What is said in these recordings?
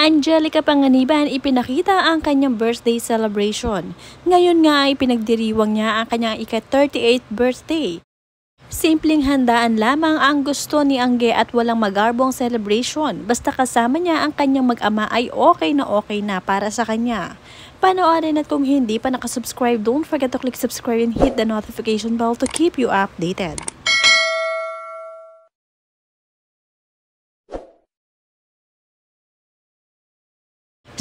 Angelica Panganiban ipinakita ang kanyang birthday celebration. Ngayon nga ay pinagdiriwang niya ang kanyang ika-38th birthday. Simpleng handaan lamang ang gusto ni Angge at walang magarbong celebration. Basta kasama niya ang kanyang mag-ama ay okay na para sa kanya. Panoorin at kung hindi pa nakasubscribe, don't forget to click subscribe and hit the notification bell to keep you updated.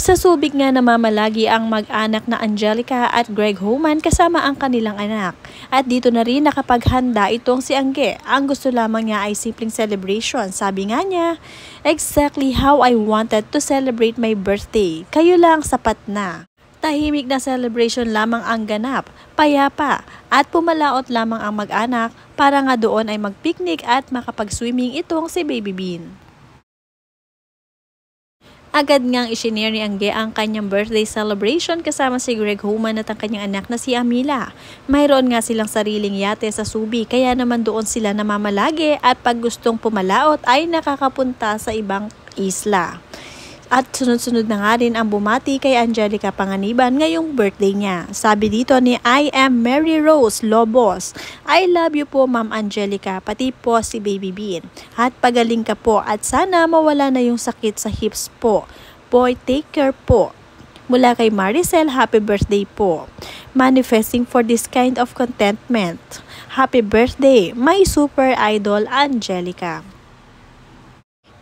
Sa Subic nga namamalagi ang mag-anak na Angelica at Greg Homan kasama ang kanilang anak. At dito na rin nakapaghanda itong si Angge. Ang gusto lamang niya ay simpleng celebration. Sabi nga niya, exactly how I wanted to celebrate my birthday. Kayo lang sapat na. Tahimik na celebration lamang ang ganap, payapa, at pumalaot lamang ang mag-anak para nga doon ay mag-picnic at makapag-swimming itong si Baby Bean. Agad ngang isinare ni Angge ang kanyang birthday celebration kasama si Greg Homan at ang kanyang anak na si Amila. Mayroon nga silang sariling yate sa Subic kaya naman doon sila namamalagi at pag gustong pumalaot ay nakakapunta sa ibang isla. At sunod-sunod na nga rin ang bumati kay Angelica Panganiban ngayong birthday niya. Sabi dito ni I am Mary Rose Lobos. I love you po Ma'am Angelica, pati po si Baby Bean. At pagaling ka po at sana mawala na yung sakit sa hips po. Boy, take care po. Mula kay Maricel, happy birthday po. Manifesting for this kind of contentment. Happy birthday, my super idol Angelica.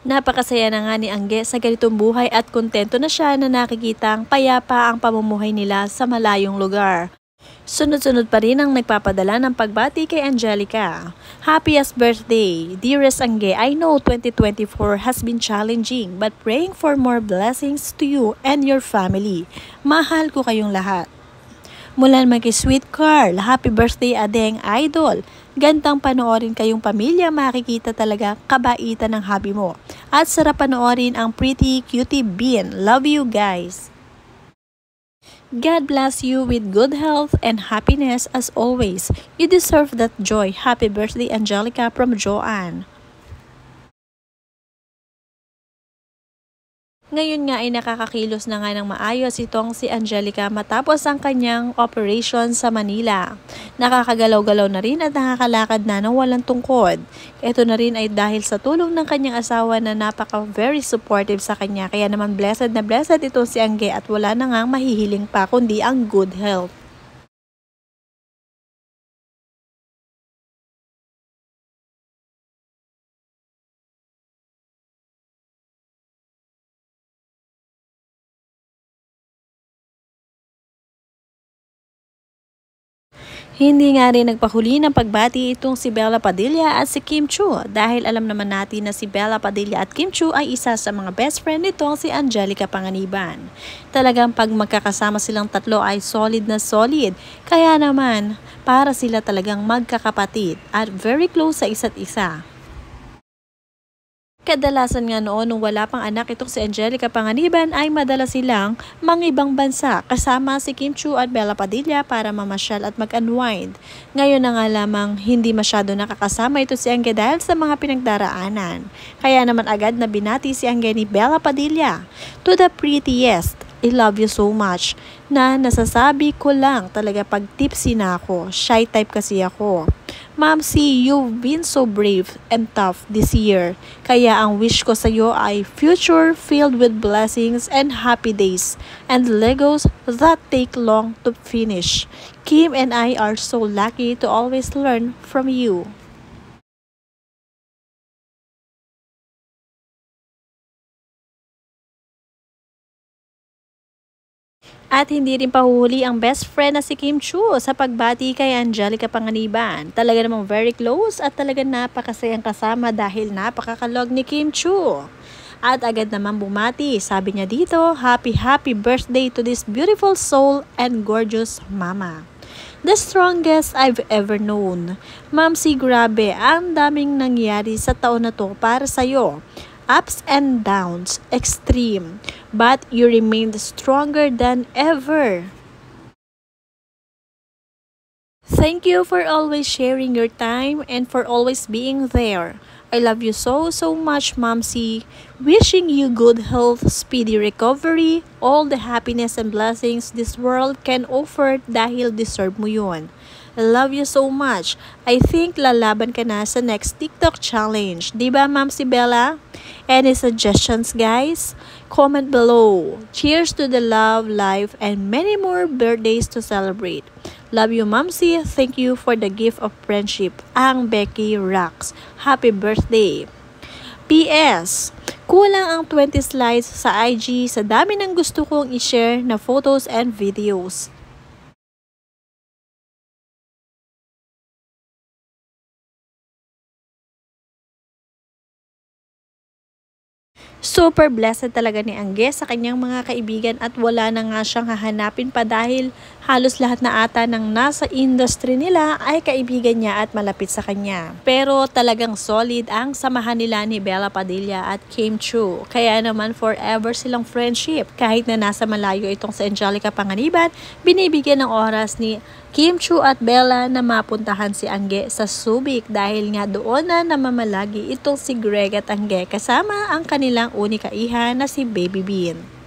Napakasaya na nga ni Angge sa ganitong buhay at kontento na siya na nakikitang payapa ang pamumuhay nila sa malayong lugar. Sunod-sunod pa rin ang nagpapadala ng pagbati kay Angelica. Happiest birthday, dearest Angge. I know 2024 has been challenging but praying for more blessings to you and your family. Mahal ko kayong lahat. Mula naman kay Sweet Carl, happy birthday Adeng Idol. Gandang panoorin kayong pamilya, makikita talaga kabaitan ng hobby mo. At sarap panoorin ang Pretty Cutie Bean. Love you guys. God bless you with good health and happiness as always. You deserve that joy. Happy birthday Angelica from Joanne. Ngayon nga ay nakakakilos na nga ng maayos itong si Angelica matapos ang kanyang operation sa Manila. Nakakagalaw-galaw na rin at nakakalakad na ng walang tungkod. Ito na rin ay dahil sa tulong ng kanyang asawa na very supportive sa kanya. Kaya naman blessed na blessed itong si Angge at wala na nga mahihiling pa kundi ang good health. Hindi nga rin nagpahuli ng pagbati itong si Bella Padilla at si Kim Chiu dahil alam naman natin na si Bella Padilla at Kim Chiu ay isa sa mga best friend nitong si Angelica Panganiban. Talagang pag magkakasama silang tatlo ay solid na solid, kaya naman para sila talagang magkakapatid at very close sa isa't isa. Kadalasan nga noon nung wala pang anak itong si Angelica Panganiban ay madalas silang mangibang bansa kasama si Kim Chiu at Bella Padilla para mamasyal at mag-unwind. Ngayon na nga lamang hindi masyado nakakasama ito si Angge dahil sa mga pinagdaraanan. Kaya naman agad na binati si Angge ni Bella Padilla. To the prettiest, I love you so much. Na nasasabi ko lang talaga pag tipsy na ako, shy type kasi ako. Mamsi, you've been so brave and tough this year. Kaya ang wish ko sa iyo ay future filled with blessings and happy days and Legos that take long to finish. Kim and I are so lucky to always learn from you. At hindi rin pahuhuli ang best friend na si Kim Chiu sa pagbati kay Angelica Panganiban. Talaga namang very close at talaga napakasayang kasama dahil napakakalog ni Kim Chiu. At agad naman bumati, sabi niya dito, happy birthday to this beautiful soul and gorgeous mama. The strongest I've ever known. Mamsi, grabe, ang daming nangyari sa taon na to para sa'yo. Ups and downs, extreme, but you remained stronger than ever. Thank you for always sharing your time and for always being there. I love you so much, Momsy. Wishing you good health, speedy recovery, all the happiness and blessings this world can offer dahil deserve mo yun. I love you so much. I think lalaban ka na sa next TikTok challenge. Diba, Momsy Bella? Any suggestions, guys? Comment below. Cheers to the love, life, and many more birthdays to celebrate. Love you, Momsy. Thank you for the gift of friendship. Ang Becky rocks. Happy birthday. PS. Kulang ang 20 slides sa IG sa dami ng gusto kong i-share na photos and videos. Super blessed talaga ni Angge sa kanyang mga kaibigan at wala na nga siyang hahanapin pa dahil halos lahat na ata ng nasa industry nila ay kaibigan niya at malapit sa kanya. Pero talagang solid ang samahan nila ni Bella Padilla at Kim Chiu. Kaya naman forever silang friendship. Kahit na nasa malayo itong si Angelica Panganiban, binibigyan ng oras ni Kim Chiu at Bella na mapuntahan si Angge sa Subic dahil nga doon na namamalagi itong si Greg at Angge kasama ang kanilang unika iha na si Baby Bean.